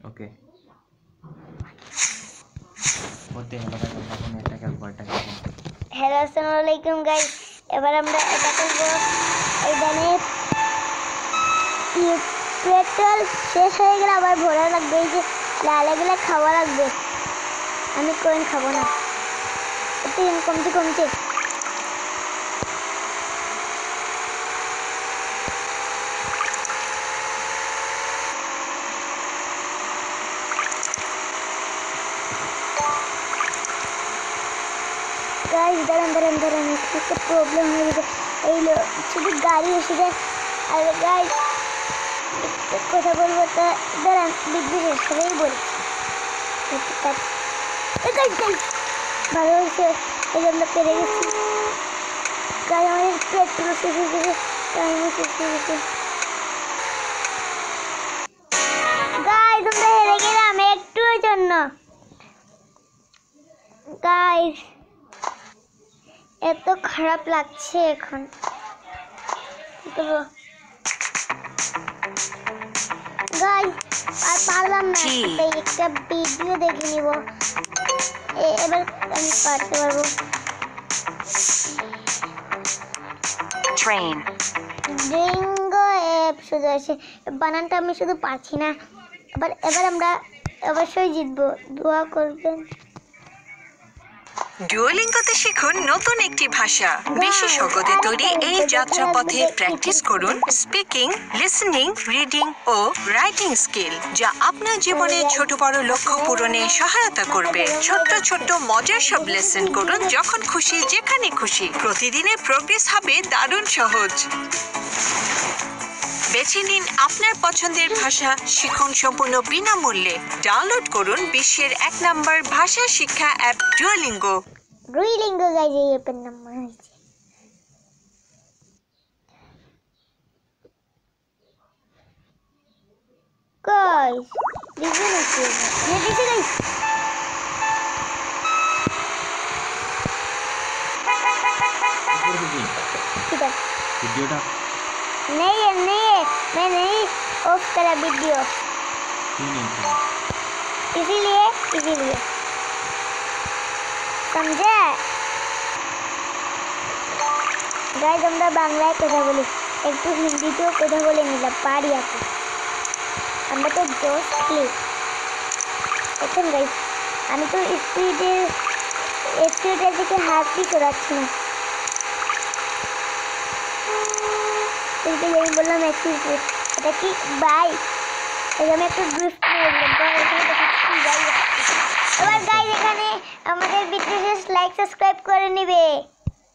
ওকে করতে হলো গাইস এখন এটা খেলবো হ্যালো আসসালামু আলাইকুম গাইস এবার আমরা এটা করব এইখানে পেট্রোল শেষ হয়ে গেলে আবার ভরা লাগবে এই যে লালাগুলো খাওয়া লাগবে আমি কয়েন খাবো না একটু কমছে কমছে गाइस दाঁড়ান একটা প্রবলেম হয়ে গেছে এই শুধু গাড়ি এসে যায় আর গাইস কথা বলবো তা দাঁড়ান বিদ্যুৎ এসেই বলছি ভালো হয়েছে এই আমরা পেরে গেছি গাড়ি আমাদের পেট্রোল শেষ হয়ে গেছে টাইমও শেষ হয়ে গেছে গাইস আমরা হেরে গেলাম একটুর জন্য গাইস এত খারাপ লাগছে এখন গাইস আর পারলাম না তাই একটা ভিডিও দেখে নিব এবার আমি পারতে পারবো ট্রেন ড্রিঙ্গো অ্যাপ শুধু আছে বানানটা আমি শুধু পারছি না এবার আমরা অবশ্যই জিতবো দোয়া করবেন ডুওলিঙ্গোতে শিখুন নতুন একটি ভাষা বিশেষজ্ঞতে তৈরি এই যাত্রাপথে প্র্যাকটিস করুন স্পিকিং লিসেনিং রিডিং ও রাইটিং স্কিল যা আপনার জীবনে ছোট বড় লক্ষ্য পূরণে সহায়তা করবে ছোট্ট ছোট্ট মজার সব লেসন করুন যখন খুশি যেখানে খুশি প্রতিদিনের প্রোগ্রেস হবে দারুণ সহজ বেছে নিন আপনার পছন্দের ভাষা শিখুন সম্পূর্ণ বিনামূল্যে ডাউনলোড করুন বিশ্বের 1 নম্বর ভাষা শিক্ষা অ্যাপ ডুওলিঙ্গো গাইস এই অ্যাপের নাম হয়েছে গাইস দেখুন গাইস वीडियोটা नहीं मैं नहीं ऑफ करा वीडियो इसीलिए समझे गाइस আমরা বাংলায় কথা বলি একটু হিন্দিতেও কথা বলে নিলাম পারি আপনি আমরা তো জোশ ক্লিক এখন গাইস আমি তো স্পিডের দিকে হাতই করাচ্ছি না কিন্তু আমি বললাম এটা কি বাই আমি একটা ড্রিফট নিয়ে এবার গাইস এখানে আমাদের ভিডিও লাইক সাবস্ক্রাইব করে নেবে।